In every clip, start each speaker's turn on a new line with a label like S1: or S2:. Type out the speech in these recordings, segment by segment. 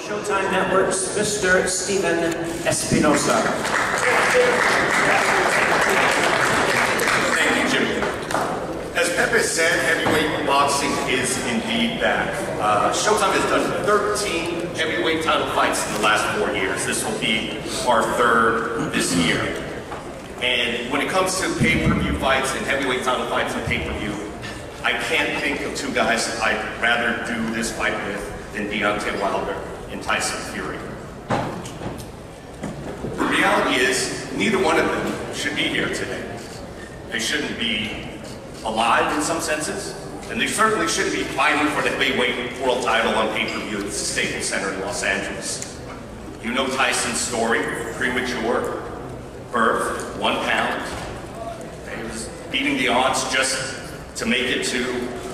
S1: Showtime Network's Mr. Steven Espinosa.
S2: Thank you, Jimmy. As Pepe said, heavyweight boxing is indeed back. Showtime has done 13 heavyweight title fights in the last 4 years. This will be our third this year. And when it comes to pay-per-view fights and heavyweight title fights and pay-per-view, I can't think of two guys I'd rather do this fight with than Deontay Wilder and Tyson Fury. The reality is, neither one of them should be here today. They shouldn't be alive in some senses, and they certainly shouldn't be fighting for the heavyweight world title on pay-per-view at the Staples Center in Los Angeles. You know Tyson's story, premature, birth, 1 pound. He was beating the odds just to make it to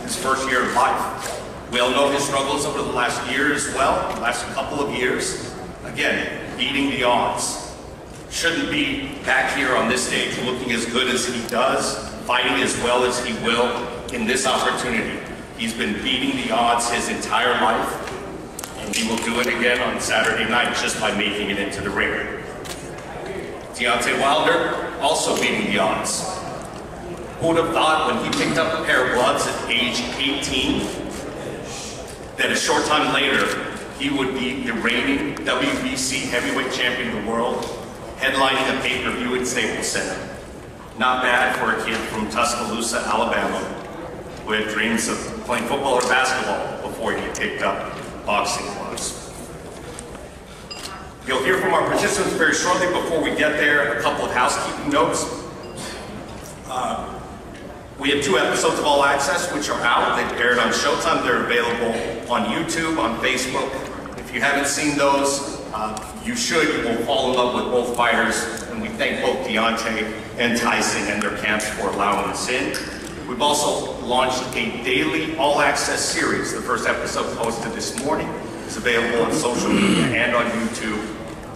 S2: his first year of life. We all know his struggles over the last year as well, the last couple of years. Again, beating the odds. Shouldn't be back here on this stage looking as good as he does, fighting as well as he will in this opportunity. He's been beating the odds his entire life, and he will do it again on Saturday night just by making it into the ring. Deontay Wilder also beating the odds. Who would have thought when he picked up a pair of gloves at age 18 that a short time later he would be the reigning WBC heavyweight champion of the world, headlining a pay-per-view at Staples Center. Not bad for a kid from Tuscaloosa, Alabama, who had dreams of playing football or basketball before he picked up boxing gloves. You'll hear from our participants very shortly. Before we get there, a couple of housekeeping notes. We have 2 episodes of All Access, which are out. They've aired on Showtime. They're available on YouTube, on Facebook. If you haven't seen those, you should. You will fall in love with both fighters. And we thank both Deontay and Tyson and their camps for allowing us in. We've also launched a daily All Access series. The first episode posted this morning. It's available on social media and on YouTube.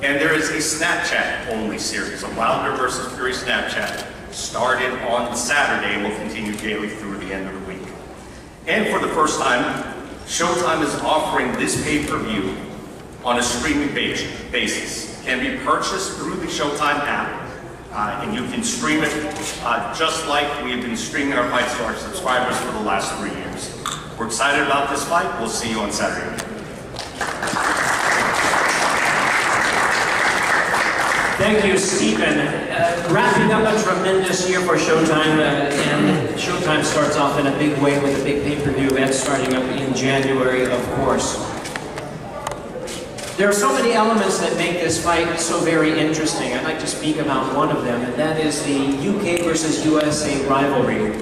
S2: And there is a Snapchat-only series, a Wilder versus Fury Snapchat. Started on Saturday and will continue daily through the end of the week. And for the first time, Showtime is offering this pay-per-view on a streaming basis. It can be purchased through the Showtime app, and you can stream it just like we have been streaming our fights to our subscribers for the last 3 years. We're excited about this fight. We'll see you on Saturday.
S1: Thank you, Stephen. Wrapping up a tremendous year for Showtime, and Showtime starts off in a big way with a big pay-per-view event starting up in January, of course. There are so many elements that make this fight so very interesting. I'd like to speak about one of them, and that is the UK versus USA rivalry.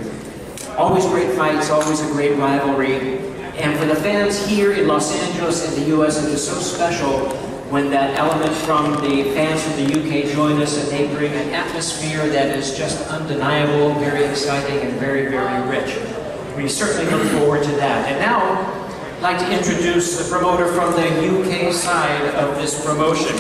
S1: Always great fights, always a great rivalry. And for the fans here in Los Angeles and the US, it is so special when that element from the fans from the UK join us and they bring an atmosphere that is just undeniable, very exciting, and very, very rich. We certainly look forward to that. And now, I'd like to introduce the promoter from the UK side of this promotion.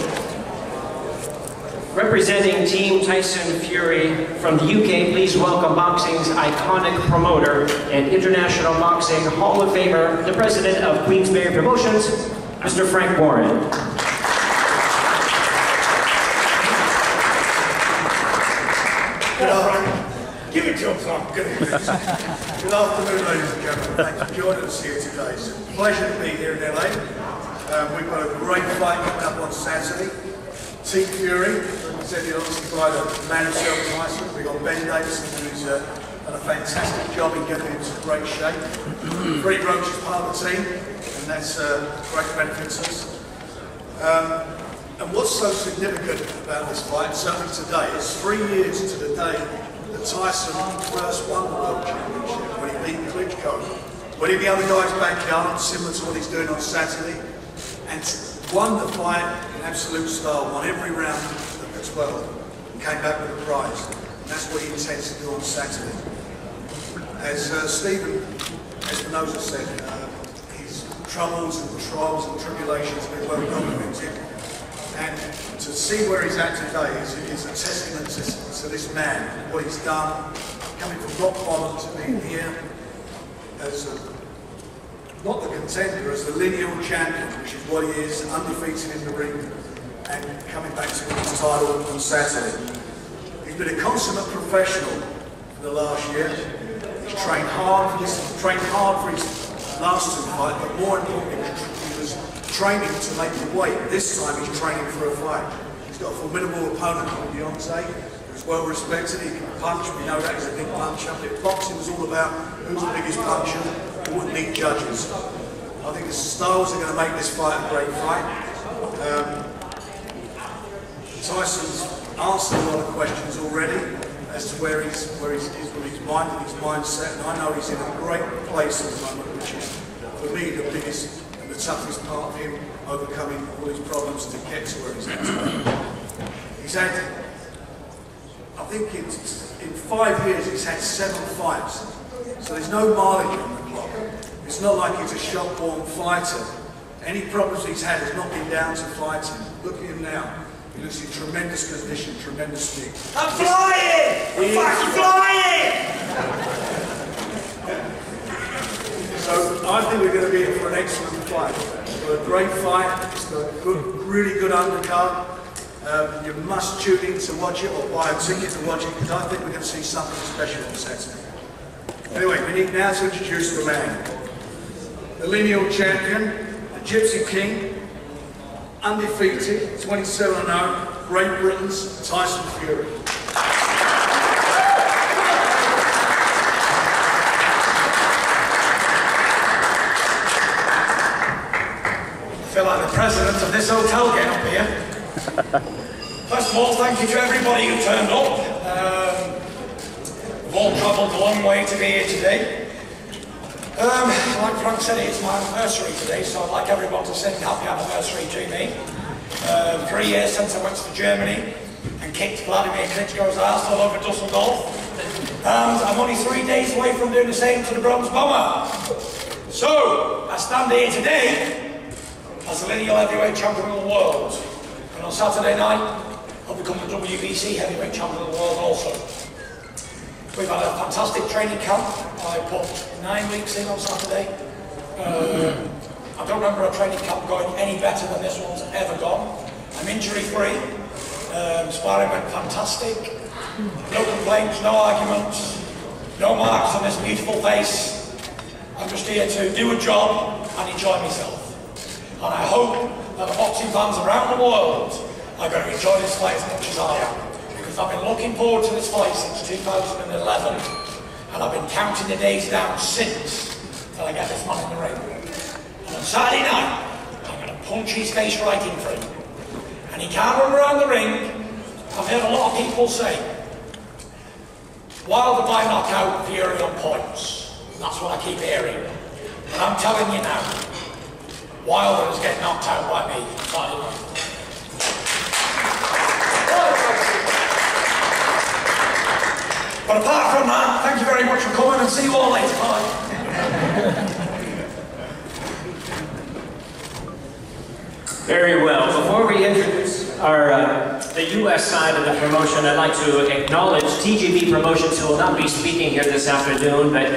S1: Representing Team Tyson Fury from the UK, please welcome boxing's iconic promoter and International Boxing Hall of Famer, the president of Queensberry Promotions, Mr. Frank Warren.
S3: Give it to him, Tom. Good afternoon, ladies and gentlemen. Thanks for joining us here today. It's a pleasure to be here in LA. We've got a great fight coming up on Saturday. Team Fury, represented obviously by the man himself, Tyson. We've got Ben Davison, who's done a fantastic job in getting into great shape. Freddie Roach is part of the team, and that's great benefits us. And what's so significant about this fight, certainly today, is 3 years to the day that Tyson first won the World Championship when he beat Klitschko. When he the other guy's backyard, similar to what he's doing on Saturday, and won the fight in absolute style, won every round of the 12, and came back with a prize. And that's what he intends to do on Saturday. As Stephen Espinosa said, his troubles and trials and tribulations have been well documented. And to see where he's at today is a testament to this man, what he's done, coming from rock bottom to being here as a not the contender, as the lineal champion, which is what he is, undefeated in the ring and coming back to win his title on Saturday. He's been a consummate professional for the last year. He's trained hard for his last two fights, but more importantly, he was training to make the weight. This time he's training for a fight. He's got a formidable opponent called Deontay, who's well respected. He can punch. We know that he's a big puncher. If boxing was all about who's the biggest puncher, we wouldn't need judges. I think the styles are going to make this fight a great fight. Tyson's answered a lot of questions already as to where he's with his mind and his mindset, and I know he's in a great place at the moment, which is, for me, the biggest and the toughest part of him overcoming all his problems to get to where he's at today. He's had, I think in 5 years, he's had 7 fights, so there's no mileage on the clock. It's not like he's a shot-born fighter. Any problems he's had has not been down to fighting. Look at him now. He looks in tremendous condition, tremendous speed.
S4: I'm flying! I'm fucking flying!
S3: So I think we're going to be in for an excellent fight. It's got a great fight. It's got a really good undercard. You must tune in to watch it or buy a ticket to watch it, because I think we're going to see something special on Saturday. Anyway, we need now to introduce the man. The lineal champion, the Gypsy King, undefeated, 27-0, Great Britain's Tyson Fury.
S4: I feel like the president of this hotel getting up here. First of all, thank you to everybody who turned up. We've all travelled a long way to be here today. Like Frank said, it's my anniversary today, so I'd like everyone to sing happy anniversary to me. 3 years since I went to Germany and kicked Vladimir Klitschko's ass all over Dusseldorf. And I'm only 3 days away from doing the same to the Bronze Bomber. So, I stand here today as the lineal heavyweight champion of the world. And on Saturday night, I'll become the WBC heavyweight champion of the world also. We've had a fantastic training camp. I put 9 weeks in on Saturday. I don't remember a training camp going any better than this one's ever gone. I'm injury-free. Sparring went fantastic. No complaints, no arguments, no marks on this beautiful face. I'm just here to do a job and enjoy myself. And I hope that the boxing fans around the world are going to enjoy this fight as much as I am. Because I've been looking forward to this fight since 2011, and I've been counting the days down since till I get this man in the ring. And on Saturday night, I'm going to punch his face right in for him. And he can't run around the ring. I've heard a lot of people say, Wilder by knockout, Fury on points. That's what I keep hearing. And I'm telling you now, Wilder is getting knocked out by me Saturday night. But apart from that, thank you very much for coming, and see you all later. Bye.
S1: Very well. Before we introduce the U.S. side of the promotion, I'd like to acknowledge TGB Promotions, who will not be speaking here this afternoon, but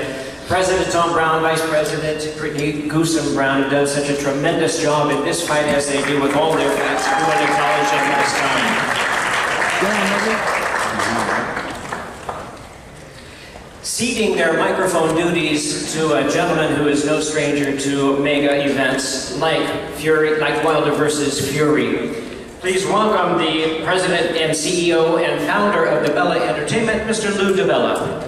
S1: President Tom Brown, Vice President Brittany Goosen Brown have done such a tremendous job in this fight as they do with all their fights. We want to acknowledge them this time. Ceding their microphone duties to a gentleman who is no stranger to mega events like Wilder versus Fury. Please welcome the President and CEO and founder of DeBella Entertainment, Mr. Lou DeBella.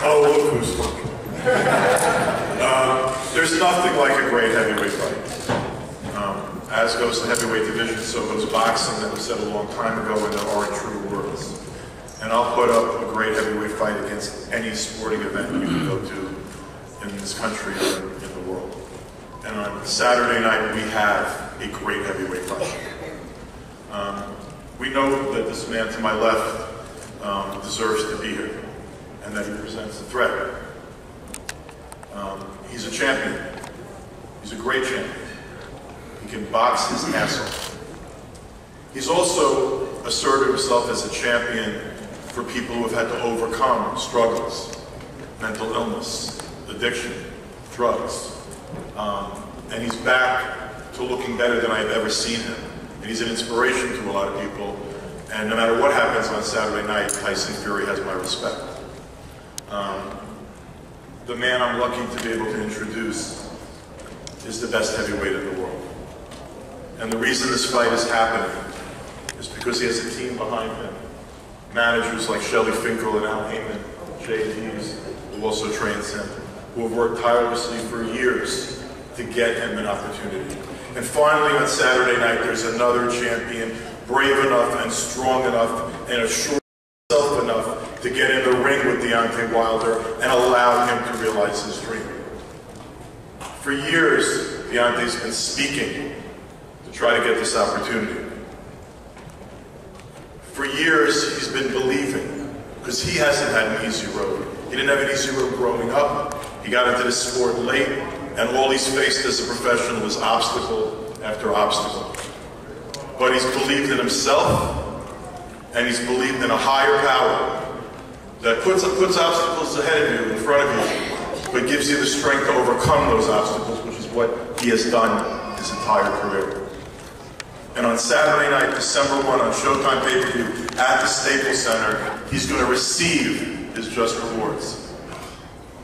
S5: Oh, look who's talking. There's nothing like a great heavyweight fight. As goes the heavyweight division, so goes boxing. That was said a long time ago, and there are true worlds. And I'll put up a great heavyweight fight against any sporting event you can go to in this country or in the world. And on Saturday night, we have a great heavyweight fight. We know that this man to my left deserves to be here, and that he presents a threat. He's a champion. He's a great champion. He can box his ass off. He's also asserted himself as a champion for people who have had to overcome struggles, mental illness, addiction, drugs. And he's back to looking better than I've ever seen him. And he's an inspiration to a lot of people. And no matter what happens on Saturday night, Tyson Fury has my respect. The man I'm lucky to be able to introduce is the best heavyweight in the world. And the reason this fight is happening is because he has a team behind him. Managers like Shelly Finkel and Al Heyman, JDs, who also trains him, who have worked tirelessly for years to get him an opportunity. And finally on Saturday night, there's another champion, brave enough and strong enough and assured himself enough to get in the ring with Deontay Wilder and allow him to realize his dream. For years, Deontay's been speaking to try to get this opportunity. For years, he's been believing, because he hasn't had an easy road. He didn't have an easy road growing up. He got into this sport late, and all he's faced as a professional is obstacle after obstacle. But he's believed in himself, and he's believed in a higher power that puts obstacles ahead of you, in front of you, but gives you the strength to overcome those obstacles, which is what he has done his entire career. And on Saturday night, December 1, on Showtime pay-per-view at the Staples Center, he's going to receive his just rewards.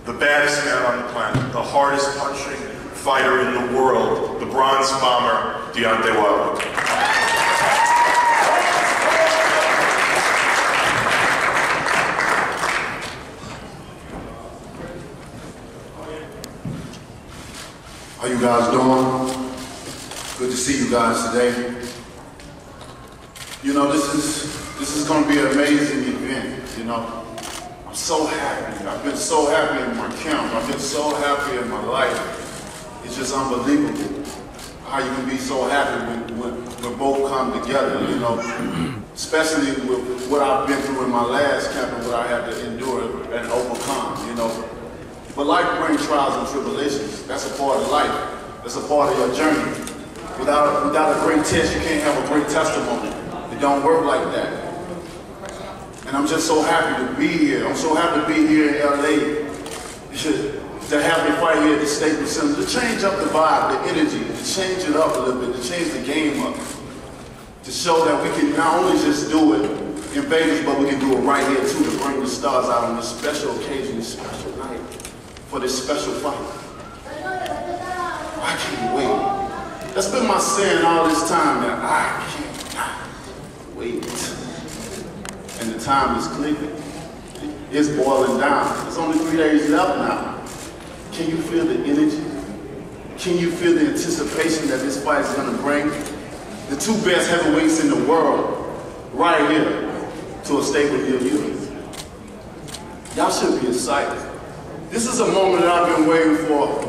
S5: The baddest man on the planet, the hardest punching fighter in the world, the Bronze Bomber, Deontay Wilder.
S6: How you guys doing? Good to see you guys today. You know, this is going to be an amazing event, you know. I'm so happy. I've been so happy in my camp. I've been so happy in my life. It's just unbelievable how you can be so happy when we both come together, you know. Especially with what I've been through in my last camp and what I had to endure and overcome, you know. But life brings trials and tribulations. That's a part of life. That's a part of your journey. Without a great test, you can't have a great testimony. It don't work like that. And I'm just so happy to be here. I'm so happy to be here in LA. To have the fight here at the Staples Center, to change up the vibe, the energy, to change it up a little bit, to change the game up. To show that we can not only just do it in Vegas, but we can do it right here too, to bring the stars out on this special occasion, this special night, for this special fight. I can't wait. That's been my saying all this time, that I cannot wait. And the time is clicking. It's boiling down. There's only 3 days left now. Can you feel the energy? Can you feel the anticipation that this fight is going to bring? The two best heavyweights in the world, right here, to a stable near you. Y'all should be excited. This is a moment that I've been waiting for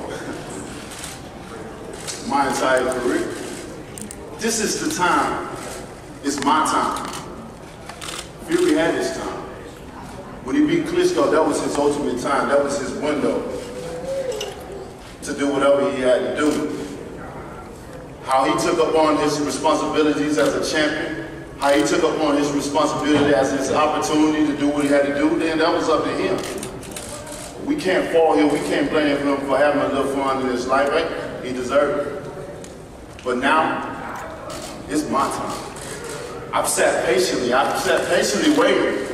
S6: my entire career. This is the time. It's my time. Fury had his time. When he beat Klitschko, that was his ultimate time. That was his window to do whatever he had to do. How he took up on his responsibilities as a champion, how he took up on his responsibility as his opportunity to do what he had to do, then that was up to him. We can't fall here, we can't blame him for having a little fun in his life, right? He deserved it. But now, it's my time. I've sat patiently waiting.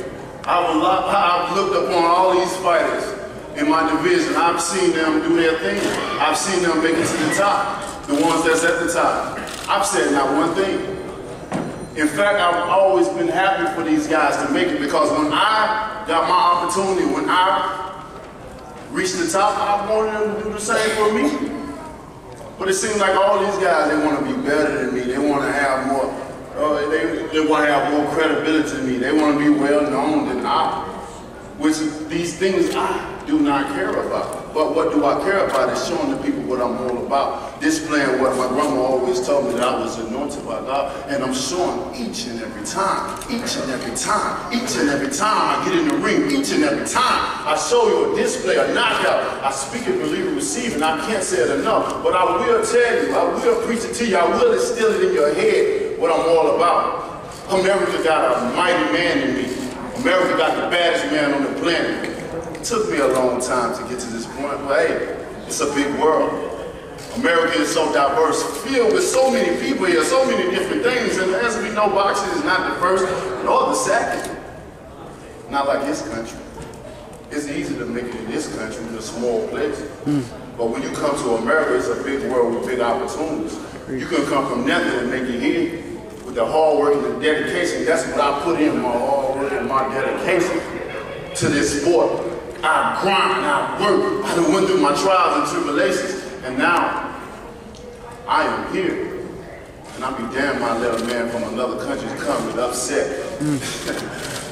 S6: I've looked upon all these fighters in my division. I've seen them do their thing. I've seen them make it to the top, the ones that's at the top. I've said not one thing. In fact, I've always been happy for these guys to make it, because when I got my opportunity, when I reached the top, I wanted them to do the same for me. But it seems like all these guys, they want to be better than me. They want to have more, they want to have more credibility than me. They want to be well known than I, which these things I do not care about. But what do I care about is showing the people what I'm all about. Displaying what my grandma always told me, that I was anointed by God. And I'm showing each and every time, each and every time, each and every time I get in the ring, each and every time I show you a display, a knockout. I speak it, believe it, receive it. And I can't say it enough. But I will tell you, I will preach it to you, I will instill it in your head what I'm all about. America got a mighty man in me. America got the baddest man on the planet. It took me a long time to get to this point, but hey, it's a big world. America is so diverse, filled with so many people here, so many different things, and as we know, boxing is not the first nor the second. Not like this country. It's easy to make it in this country, in a small place. But when you come to America, it's a big world with big opportunities. You can come from nothing and make it here with the hard work and the dedication. That's what I put in, my hard work and my dedication to this sport. I grind, I work, I done went through my trials and tribulations, and now I am here. And I'll be damned my little man from another country to come and upset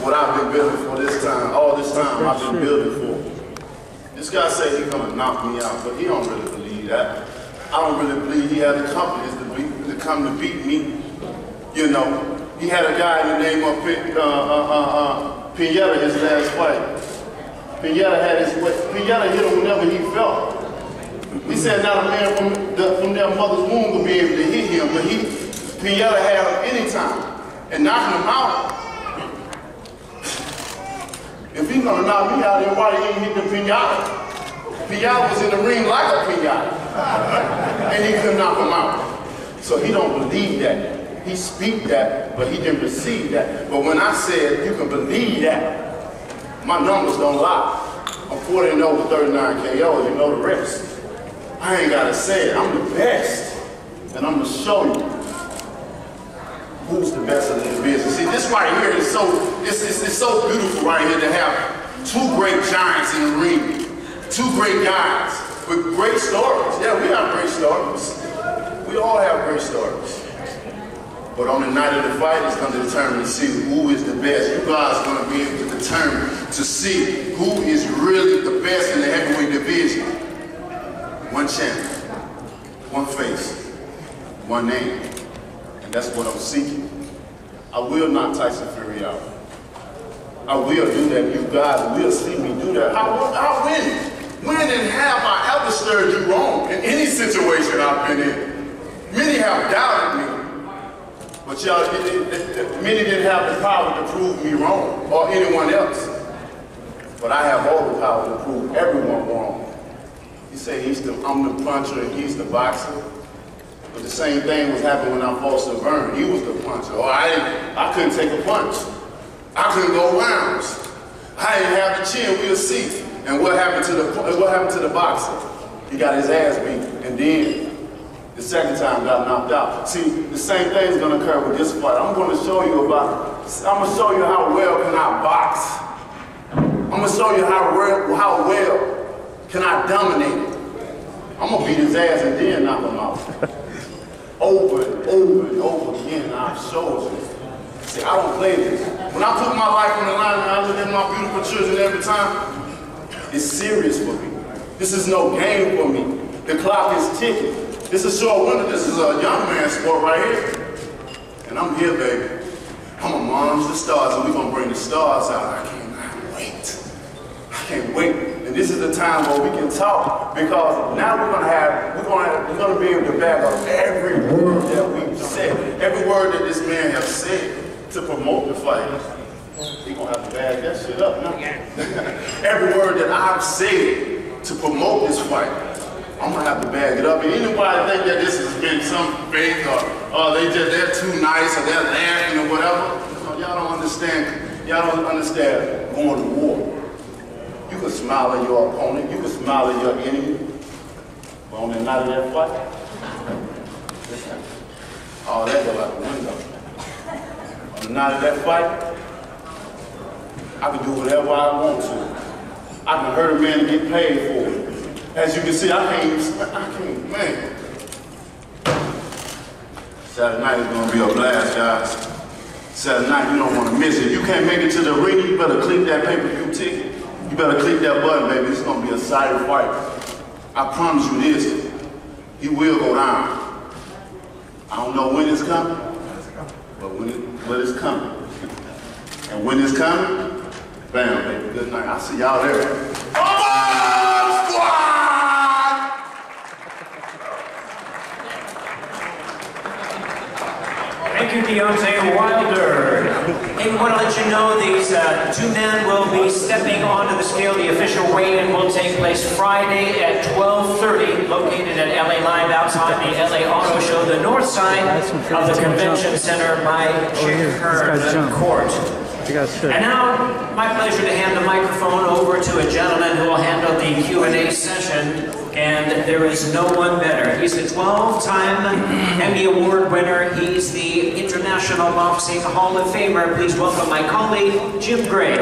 S6: what I've been building for this time, all this time I've been building for. This guy said he's gonna knock me out, but he don't really believe that. I don't really believe he had the confidence to come to beat me. You know, he had a guy in the name of Pineda his last fight. Pineda hit him whenever he felt. He said not a man from their mother's womb would be able to hit him, but Pineda had him anytime. And knocking him out, if he's gonna knock me out, then why he ain't hit the Pineda? Pineda was in the ring like a Pineda, and he couldn't knock him out. So he don't believe that. He speak that, but he didn't receive that. But when I said you can believe that, my numbers don't lie. I'm 40-0 with 39 KOs, you know the rest. I ain't gotta say it, I'm the best. And I'm gonna show you who's the best in the division. See, this right here is it's so beautiful right here to have two great giants in the ring. Two great guys with great stories. Yeah, we have great stories. We all have great stories. But on the night of the fight, it's going to determine to see who is the best. You guys are going to be able to determine to see who is really the best in the heavyweight division. One champion, one face, one name. And that's what I'm seeking. I will knock Tyson Fury out. I will do that. You guys will see me do that. I'll win. When and have I ever stirred you wrong in any situation I've been in? Many have doubted me. But y'all, many didn't have the power to prove me wrong, or anyone else. But I have all the power to prove everyone wrong. You say I'm the puncher and he's the boxer. But the same thing was happening when I fought Severn. He was the puncher. Or I couldn't take a punch. I couldn't go rounds. I didn't have the chin, we'll see. And what happened to the boxer? He got his ass beat, and then the second time got knocked out. See, the same thing is going to occur with this fight. I'm going to show you how well can I box. I'm going to show you how well can I dominate it. I'm going to beat his ass and then knock him out. Over and over and over again, I've showed you. See, I don't play this. When I put my life on the line and I look at my beautiful children every time, it's serious for me. This is no game for me. The clock is ticking. This is short winter. This is a young man's sport right here. And I'm here, baby. I'm gonna monitor the stars, and we're gonna bring the stars out. I cannot wait. I can't wait. And this is the time where we can talk, because now we're gonna be able to back up every word that we've said, every word that this man has said to promote the fight. He's gonna have to bag that shit up now. Every word that I've said to promote this fight, I'm gonna have to bag it up. And anybody think that this has been some fake, or they're too nice, or they're laughing or whatever, y'all don't understand. Y'all don't understand going to war. You can smile at your opponent, you can smile at your enemy, but on the night of that fight, all that go out the window. On the night of that fight, I can do whatever I want to. I can hurt a man and get paid for it. As you can see, I can't, man. Saturday night is gonna be a blast, guys. Saturday night, you don't wanna miss it. You can't make it to the arena, you better click that pay-per-view ticket. You better click that button, baby. It's gonna be a exciting fight. I promise you this, he will go down. I don't know when it's coming, but it's coming. And when it's coming, bam, baby, good night. I'll see y'all there. Come on, squad!
S1: Thank you, Deontay Wilder. And I want to let you know these two men will be stepping onto the scale. The official weigh-in will take place Friday at 12:30, located at LA Live outside the LA Auto Show, the north side of the Convention Center by Chick Hearn Court. And now, my pleasure to hand the microphone over to a gentleman who will handle the Q&A session, and there is no one better. He's the 12-time Emmy Award winner. He's the International Boxing Hall of Famer. Please welcome my colleague, Jim Gray.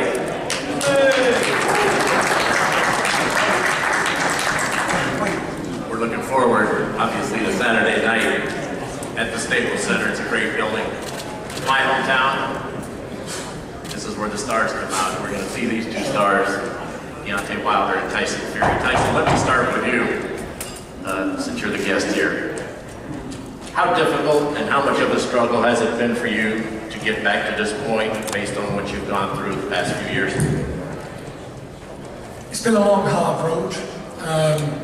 S7: We're looking forward, obviously, to Saturday night at the Staples Center. It's a great building. My hometown. This is where the stars come out. We're going to see these two stars, Deontay Wilder and Tyson Fury. Tyson, let me start with you, since you're the guest here. How difficult and how much of a struggle has it been for you to get back to this point based on what you've gone through the past few years?
S4: It's been a long, hard road.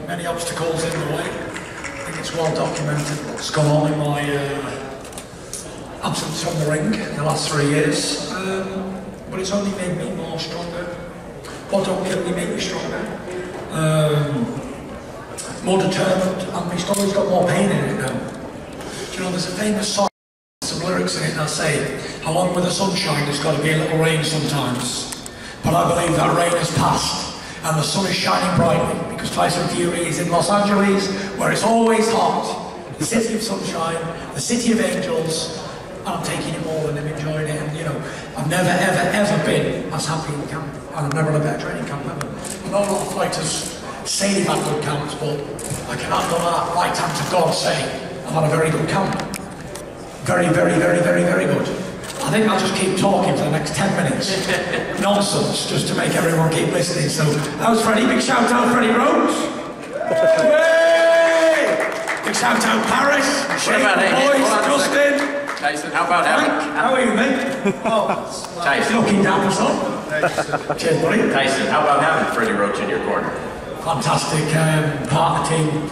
S4: Many obstacles in the way. I think it's well documented what's gone on in my absence from the ring in the last 3 years. But it's only made me more stronger. What don't only make me stronger? More determined, and my story's got more pain in it now. Do you know, there's a famous song, some lyrics in it that say, along with the sunshine there's got to be a little rain sometimes. But I believe that rain has passed, and the sun is shining brightly, because Tyson Fury is in Los Angeles, where it's always hot. The city of sunshine, the city of angels, and I'm taking it all and I'm enjoying it. And you know, I've never, ever, ever been as happy in camp, and I've never had a better training camp ever. I know a lot of fighters say they've had good camps, but I cannot go that right hand to God say I've had a very good camp. Very, very, very, very, very good. I think I'll just keep talking for the next 10 minutes. Nonsense, just to make everyone keep listening. So that was Freddie. Big shout out, Freddie Rhodes. Big shout out, Paris.
S7: What about
S4: boys, Justin.
S7: Tyson, how about having...
S4: How are you, mate? Oh,
S7: Tyson.
S4: Looking down for some. Cheers, buddy.
S7: Tyson, how about having Freddie Roach in your corner?
S4: Fantastic part of the team.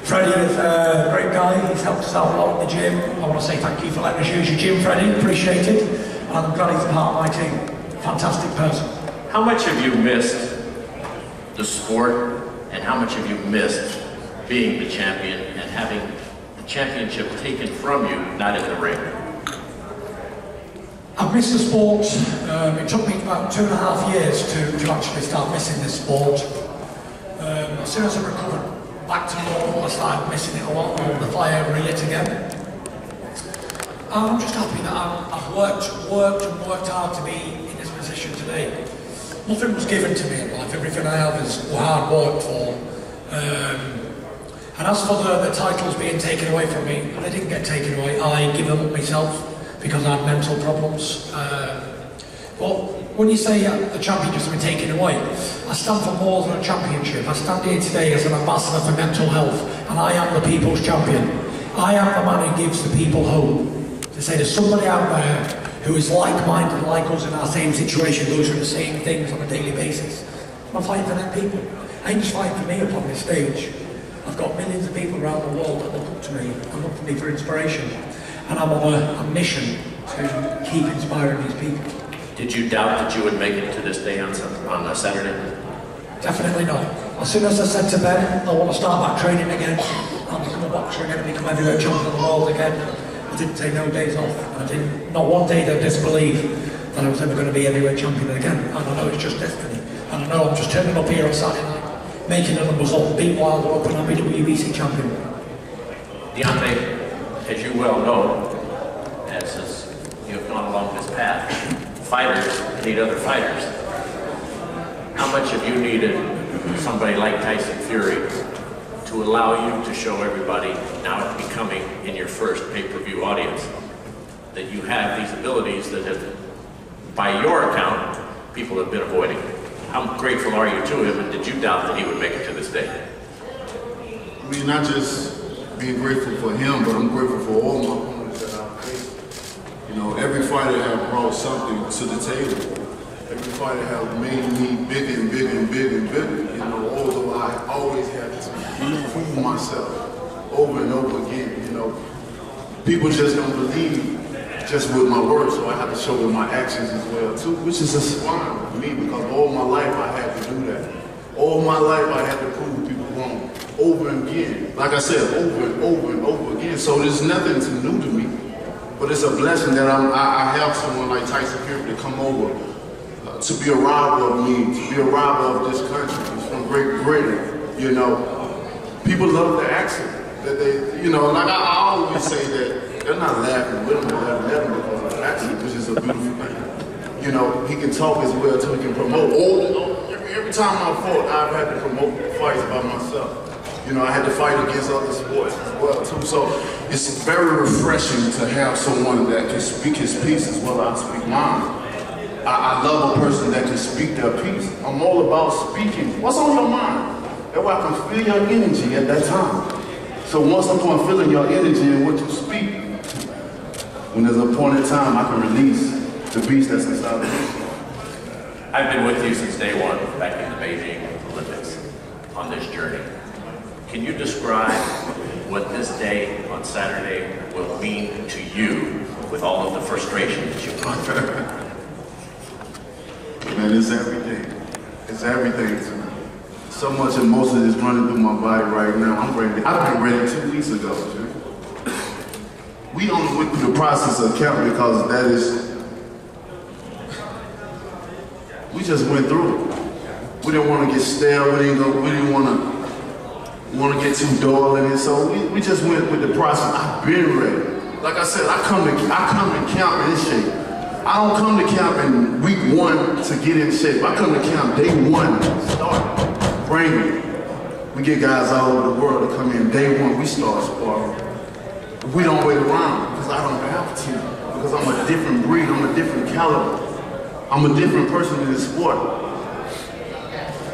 S4: Freddie is a great guy. He's helped us out a lot in the gym. I want to say thank you for letting us use your gym, Freddie. Appreciate it. And I'm glad he's a part of my team. Fantastic person.
S7: How much have you missed the sport, and how much have you missed being the champion and having the championship taken from you, not in the ring?
S4: I've missed the sport. It took me about 2.5 years to actually start missing this sport. As soon as I recovered back to normal, I started missing it a lot, and the fire relit again. I'm just happy that I've worked hard to be in this position today. Nothing was given to me in life. Everything I have is hard work for. And as for the titles being taken away from me, they didn't get taken away. I give them up myself because I had mental problems. Well, when you say the championship's been taken away, I stand for more than a championship. I stand here today as an ambassador for mental health, and I am the people's champion. I am the man who gives the people hope. To say there's somebody out there who is like-minded, like us in our same situation, goes through the same things on a daily basis. I'm fighting for them people. I ain't just fighting for me up on this stage. I've got millions of people around the world that look up to me and look to me for inspiration. And I'm on a mission to keep inspiring these people.
S7: Did you doubt that you would make it to this day on Saturday?
S4: Definitely not. As soon as I said to Ben, I want to start back training again, I'll become a boxer again and become heavyweight champion of the world again. I didn't take no days off. I didn't, not one day did I disbelieve that I was ever going to be heavyweight champion again. And I know it's just destiny. And I know I'm just turning up here on Saturday night, making the numbers up, beat Wilder up, and I'll be WBC champion.
S7: Deontay, as you well know, as you have gone along this path, fighters need other fighters. How much have you needed somebody like Tyson Fury to allow you to show everybody, now becoming in your first pay-per-view audience, that you have these abilities that have, by your account, people have been avoiding? How grateful are you to him, and did you doubt that he would make it to this day?
S6: I mean, not just being grateful for him, but I'm grateful for all my opponents that I've faced. You know, every fighter has brought something to the table. Every fighter has made me bigger and bigger and bigger and bigger. You know, although I always had to prove myself over and over again. You know, people just don't believe just with my words, so I have to show with my actions as well too, which is a swine for me because all my life I had to do that. All my life I had to prove people wrong over and again. Like I said, over and over and over again. So there's nothing too new to me, but it's a blessing that I have someone like Tyson Fury to come over to be a rival of me, to be a rival of this country. He's from Great Britain, you know. People love the accent that they, you know, like I always say that they're not laughing with him, they're laughing because of the accent, which is a beautiful thing. You know, he can talk as well too, he can promote. Every time I fought, I've had to promote fights by myself. You know, I had to fight against other sports as well too. So it's very refreshing to have someone that can speak his piece as well as I speak mine. I love a person that can speak their piece. I'm all about speaking. What's on your mind? That way I can feel your energy at that time. So once I'm feeling your energy and what you speak, when there's a point in time, I can release the beast that's inside of me.
S7: I've been with you since day one, back in the Beijing Olympics, on this journey. Can you describe what this day on Saturday will mean to you with all of the frustration that you've gone through?
S6: Man, it's everything. It's everything to me. So much emotion is running through my body right now. I'm ready. I've been ready 2 weeks ago, dude. We only went through the process of camp because that is, we just went through it. We didn't want to get stale. We didn't want to get too dull in it. So we just went with the process. I've been ready. Like I said, I come to camp in shape. I don't come to camp in week 1 to get in shape. I come to camp day 1, start training. We get guys all over the world to come in day 1, we start sparring. We don't wait around because I don't have to. Because I'm a different breed, I'm a different caliber. I'm a different person in this sport.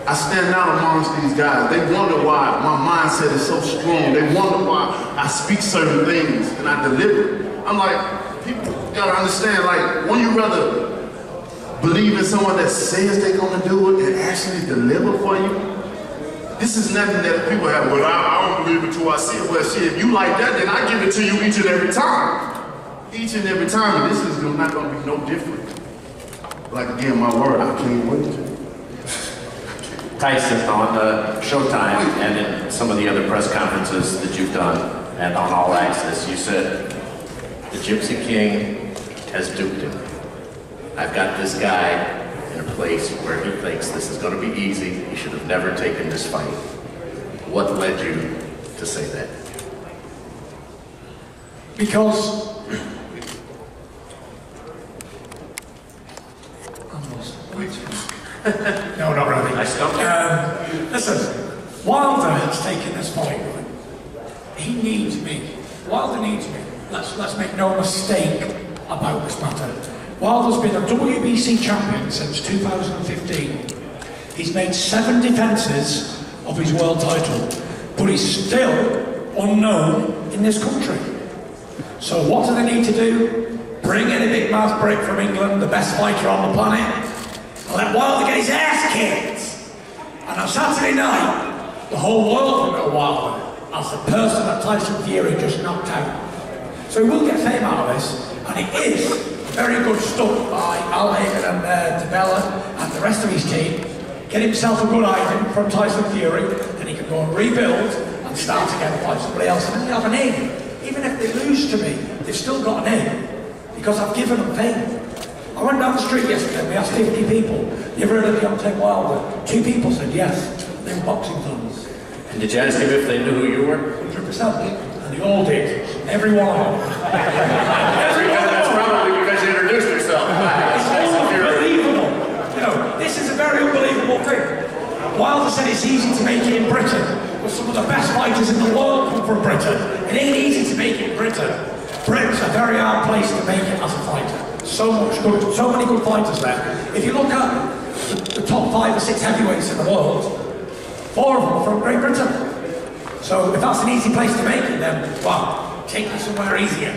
S6: I stand out amongst these guys. They wonder why my mindset is so strong. They wonder why I speak certain things and I deliver. I'm like, people gotta understand, like, when you rather believe in someone that says they're gonna do it and actually deliver for you, this is nothing that people have, well, I don't believe it till I see it. Well, shit, if you like that, then I give it to you each and every time. Each and every time, and this is not gonna be no different. Like, again, my word, I can't wait.
S7: Tyson, on Showtime and in some of the other press conferences that you've done and on All Access, you said, the Gypsy King has duped him. I've got this guy in a place where he thinks this is going to be easy. He should have never taken this fight. What led you to say that?
S4: Because no, not really.
S7: I stumped you.
S4: Listen, Wilder has taken this fight. He needs me. Wilder needs me. Let's make no mistake about this matter. Wilder's been a WBC champion since 2015. He's made 7 defenses of his world title, but he's still unknown in this country. So what do they need to do? Bring in a big mouth break from England, the best fighter on the planet, and let Wilder get his ass kicked. And on Saturday night, the whole world will know Wilder as the person that Tyson Fury just knocked out. So he will get fame out of this, and it is very good stuff by Al Hagen and DeBella and the rest of his team. Get himself a good item from Tyson Fury, then he can go and rebuild and start again and fight somebody else, and then they have a name. Even if they lose to me, they've still got a name, because I've given them fame. I went down the street yesterday and we asked 50 people, you ever heard of Deontay Wilder? 2 people said yes, they were boxing fans.
S7: And did you ask him if they knew who you were?
S4: 100%. And they all did. Every one of them.
S7: That's probably because you introduced yourself.
S4: It's unbelievable. You know, this is a very unbelievable thing. Wilder said it's easy to make it in Britain, but some of the best fighters in the world come from Britain. It ain't easy to make it in Britain. Britain's a very hard place to make it as a fighter. So many good fighters there. If you look at the top 5 or 6 heavyweights in the world, 4 of them are from Great Britain. So if that's an easy place to make it, then, well, take me somewhere easier.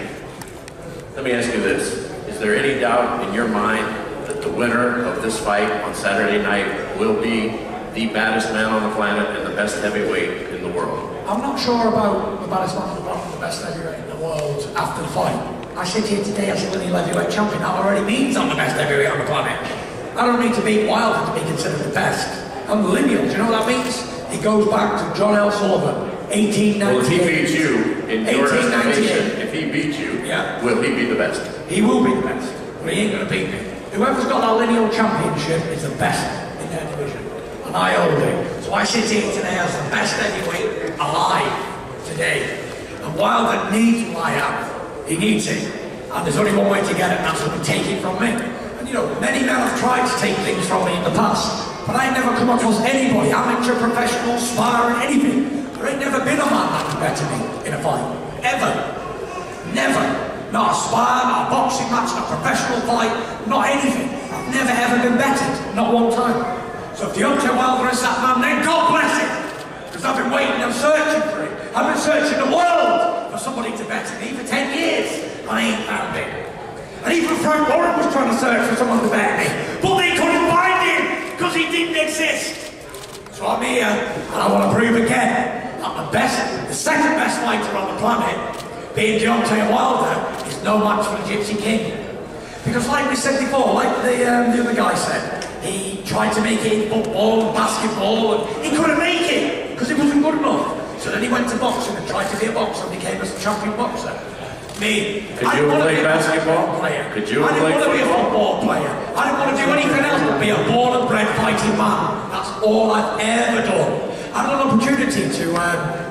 S7: Let me ask you this. Is there any doubt in your mind that the winner of this fight on Saturday night will be the baddest man on the planet and the best heavyweight in the world?
S4: I'm not sure about the baddest man on the planet, the best heavyweight in the world after the fight. I sit here today as a lineal heavyweight champion. That already means I'm the best heavyweight on the planet. I don't need to beat Wilder to be considered the best. I'm lineal. Do you know what that means? It goes back to John L. Sullivan, 1898.
S7: Well, if he beats you, in your estimation,
S4: 1898.
S7: if he beats you,
S4: Yeah.
S7: will he be the best?
S4: He will be the best, but he ain't going to beat me. Whoever's got that lineal championship is the best in their division, and I hold it. So I sit here today as the best heavyweight alive today. And Wilder needs what I have. He needs it. And there's only one way to get it, and that's to take it from me. And you know, many men have tried to take things from me in the past, but I ain't never come across anybody, amateur, professional, sparring, anything. There ain't never been a man that can better me in a fight. Ever. Never. Not a spar, not a boxing match, not a professional fight, not anything. I've never ever been bettered. Not one time. So if Deontay Wilder is that man, then God bless him. Because I've been waiting, I'm searching for it. I've been searching the world for somebody to better me for 10 years. I ain't found it. And even Frank Warren was trying to search for someone to better me. But they couldn't find him because he didn't exist. So I'm here and I want to prove again that the second best fighter on the planet, being Deontay Wilder, is no match for the Gypsy King. Because like we said before, like the other guy said, he tried to make it in football and basketball and he couldn't make it because it wasn't good enough. So then he went to boxing and tried to be a boxer and became a champion boxer. Me,
S7: Could you play basketball? Could you play football?
S4: I didn't want to be a football player. I didn't want to do anything else but be a born and bred fighting man. That's all I've ever done. I had an opportunity to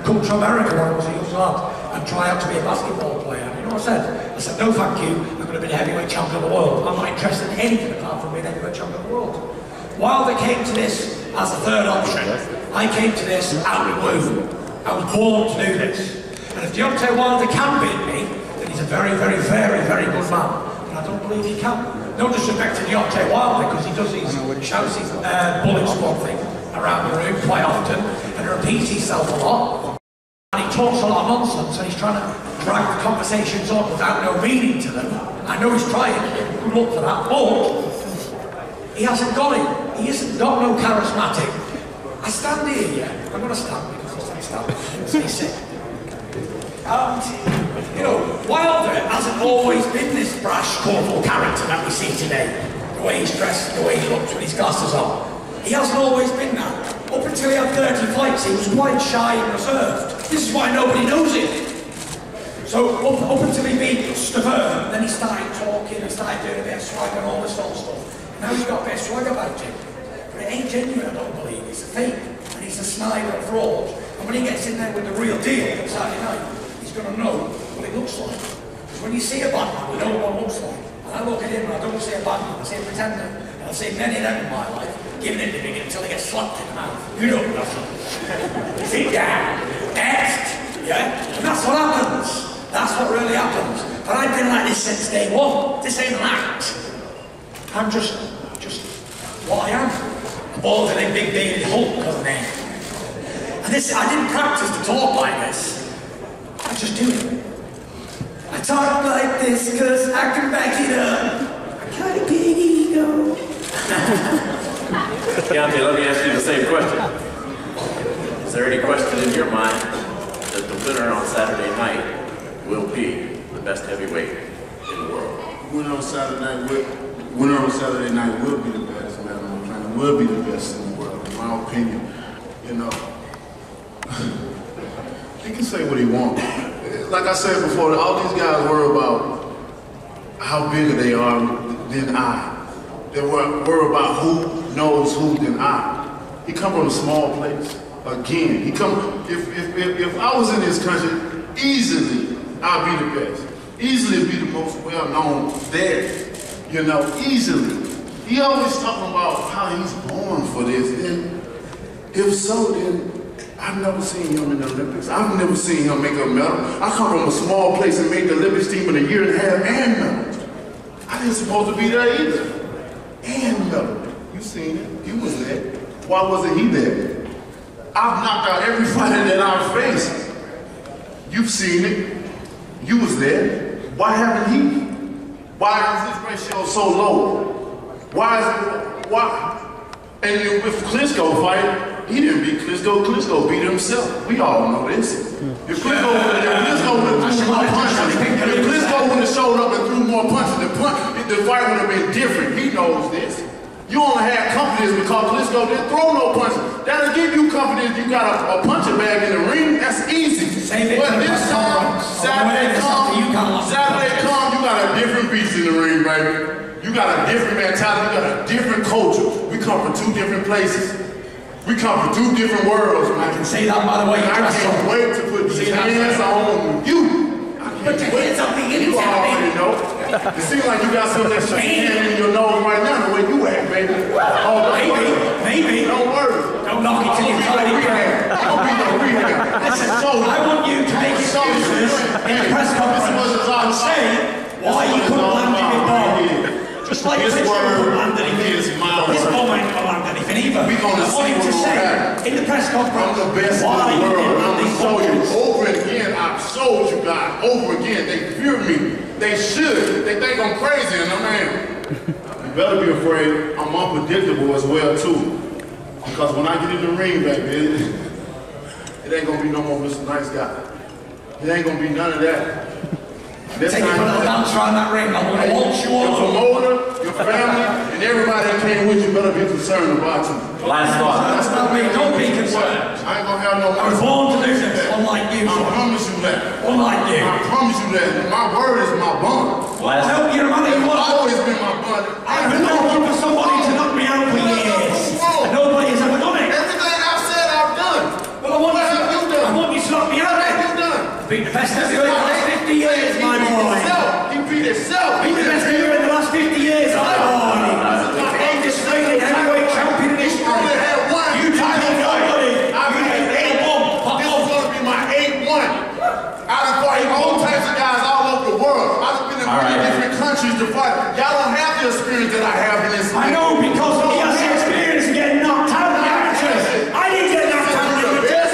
S4: come to America when I was a young lad and try out to be a basketball player. And you know what I said? I said, no thank you, I'm going to be the heavyweight champion of the world. I'm not interested in anything apart from being the heavyweight champion of the world. Wilder came to this as a third option. I came to this out of the blue. I was born to do this. And if Deontay Wilder can beat me, then he's a very, very, very, very good man. And I don't believe he can. No disrespect to Deontay Wilder, because he does these shouts his bullet squad thing around the room quite often, and repeats himself a lot. And he talks a lot of nonsense, and he's trying to drag the conversations on without no meaning to them. I know he's trying, good luck for that, but he hasn't got it. He hasn't got no charismatic. I stand here, yeah. I'm going to stand because I stand. Stay sick. You know, Wilder hasn't always been this brash, colourful character that we see today. The way he's dressed, the way he looks with his glasses on. He hasn't always been that. Up until he had 30 fights, he was quite shy and reserved. This is why nobody knows him. So up until he beat Stavern, then he started talking and started doing a bit of swag and all this sort of stuff. Now he's got a bit of swag about him. But it ain't genuine, I don't believe. It's a fake. And he's a sniper and fraud. And when he gets in there with the real deal on Saturday night, he's going to know what it looks like. Because when you see a bad man, you know what it looks like. And I look at him and I don't see a bad man, I see a pretender. And I've seen many of them in my life, giving it to me until they get slapped in the mouth. You know nothing. Sit down. Next. Yeah? And that's what happens. That's what really happens. But I've been like this since day one. This ain't an act. I'm just what I am. A bald and big bearded Hulk of a name. And this, I didn't practice to talk like this. I just do it. I talk like this because I can back it up. I got a big ego.
S7: Deontay, let me ask you the same question. Is there any question in your mind that the winner on Saturday night will be the best heavyweight in the world?
S6: Winner on Saturday night will be the best, man. I'm trying to will be the best in the world, in my opinion. You know, he can say what he wants. Like I said before, all these guys worry about how bigger they are than I. They worry about who knows who than I. He come from a small place. Again, he come. If I was in this country, easily I'd be the best. Easily be the most well-known there. You know, easily. He always talking about how he's born for this. And if so, then I've never seen him in the Olympics. I've never seen him make a medal. I come from a small place and made the Olympics team in a year and a half and medal. I didn't supposed to be there either. And medal. You seen it. You was there. Why wasn't he there? I've knocked out every fighter that I've faced. You've seen it. You was there. Why haven't he? Why is his ratio so low? Why? And with Klitschko fight, He didn't beat Klitschko. Klitschko beat himself. We all know this. If Klitschko wouldn't have showed up and threw more punches, the fight would have been different. He knows this. You only had confidence because Klitschko didn't throw no punches. That'll give you confidence. You got a punching bag in the ring. That's easy. But this time, Saturday come, you got a different beast in the ring, baby. You got a different mentality. You got a different culture. We come from two different places. We come from two different worlds, man.
S4: I can say that by the way.
S6: I can't wait to put these hands on you.
S4: Put your hands on me.
S6: You already know. It seems like you got some of that shit in your nose right now, the way you act, baby. Oh,
S4: maybe.
S6: Don't worry.
S4: Don't knock it till you try it again.
S6: Don't be no rehab.
S4: Listen, I want you to make excuses in the press conference and say why you couldn't land in the ball. Just like this word landed in this moment landed in either.
S6: We're going to see
S4: to say in the press conference
S6: I'm the best
S4: why
S6: in the world. I'm
S4: you
S6: going to show you over and again. I've showed you guys over again. They fear me. They should. They think I'm crazy, and I'm man. You better be afraid. I'm unpredictable as well too. Because when I get in the ring, baby, it ain't gonna be no more Mr. Nice Guy. It ain't gonna be none of that. This
S4: take it for the dance around that ring. I'm gonna watch you all.
S6: Your promoter, your family, and everybody that came with you better be concerned about you.
S7: Last thought.
S4: That's not me. Don't be concerned.
S6: I ain't gonna have no.
S4: I was born to do this, unlike you.
S6: I promise you that.
S4: Unlike you.
S6: I promise you that. My word is my bond.
S7: Last
S4: I hope you're a man that you want.
S6: It's always been my bond.
S4: I've been looking for somebody to knock me out for years. Nobody has ever done it.
S6: Everything I've said, I've done.
S4: Well, I want you to knock me out.
S6: What have you done?
S4: Beat the best heavyweight in the last 50 years, my boy.
S6: He beat himself.
S4: Beat the best heavyweight in the last 50 years, my boy. Undisputed heavyweight champion in history.
S6: I only had one.
S4: You champion, nobody.
S6: I've had 8-1. This is going to be my 8-1. I've fought all types of guys all over the world. I've been in many different countries to fight. Y'all don't have the experience that I have in this.
S4: I know, because he has the experience of getting knocked out in the amateurs. I didn't get knocked out in the amateurs.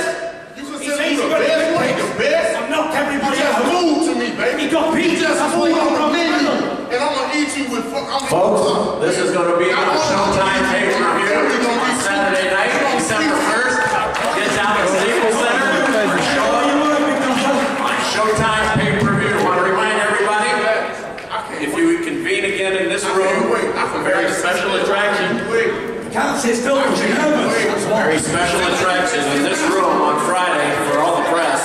S6: You consider me the best? You ain't the best?
S4: I've knocked everybody
S6: You just
S4: out.
S6: moved to me, baby.
S4: He got beat.
S6: You just
S4: That's why he
S6: moved
S4: got
S6: to me.
S4: beat.
S6: And I'm going to eat you with...
S7: Folks, this is going to be on Showtime pay-per-view on Saturday night, December 1st. Get down to Staples Center. On Showtime pay-per-view. I want to remind everybody that if you convene again in this room, a very special attraction.
S4: Can't sit still because you're nervous.
S7: Very special attraction in this room on Friday for all the press.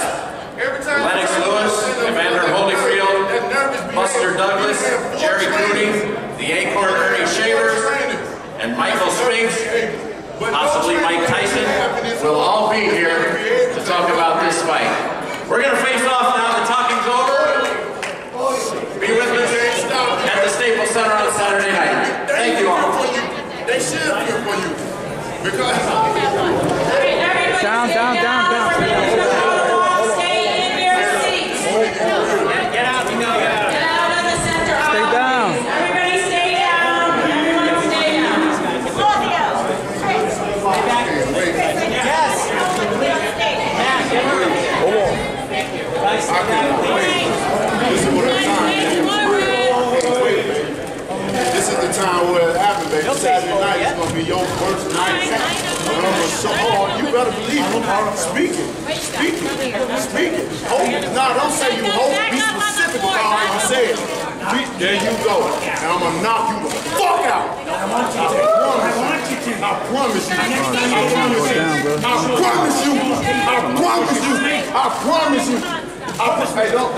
S7: Lennox Lewis, Evander Holyfield, Buster Douglas, Jerry Cooney, the Acorn Ernie Shavers, and Michael Spinks, possibly Mike Tyson, will all be here to talk about this fight. We're going to face off now. The talking's over. Be with us at the Staples Center on Saturday night. Thank you all.
S6: They should feel for you. Because...
S8: Down.
S9: Stay in your seats.
S7: Get out, you know, get out.
S9: Get out of the center.
S8: Stay down.
S9: Everybody stay down. Everyone stay down. Scorpio. Yes.
S6: This is the time where it happened, baby. Saturday night is going to be your first night. You better believe it. Speaking. Hope. No, don't say you hope. Be specific about what you said. There you go. And I'm going to knock you the fuck out. I want you to. I promise you. Hey, don't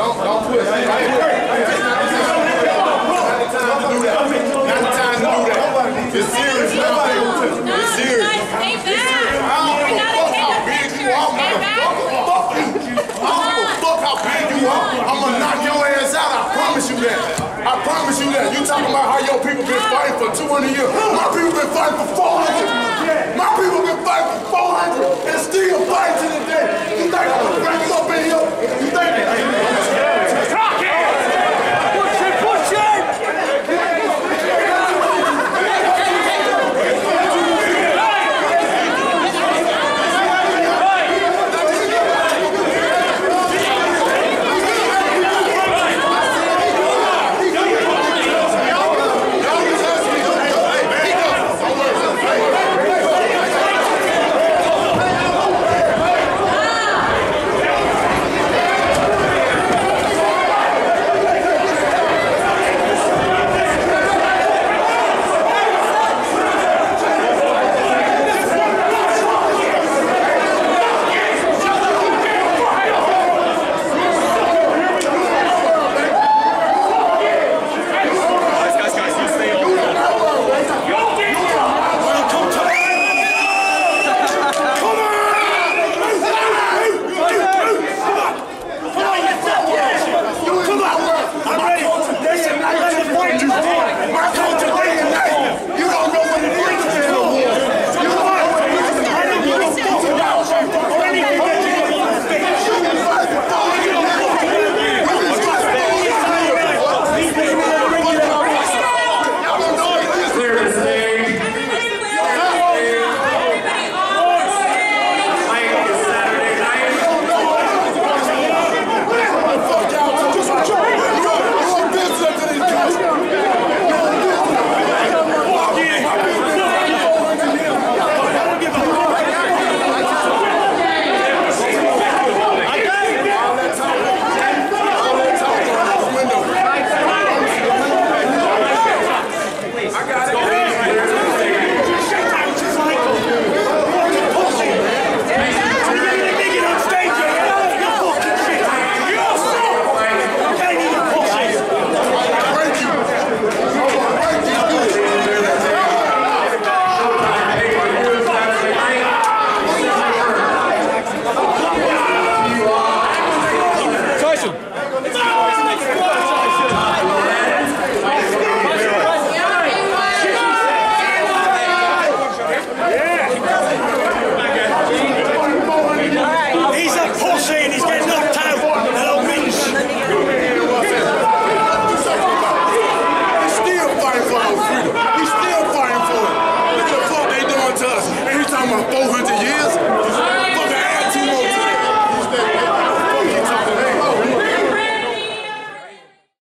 S6: quit. Hey, not the time to do that. It's serious now. It's serious. I don't give a fuck how big you are, motherfucker. Fuck you. I don't give a fuck how big you are. I'm gonna knock your ass out. I promise you that. I promise you that. You talking about how your people been fighting for 200 years. My people been fighting for 400. My people been fighting for 400 and still fighting to the day.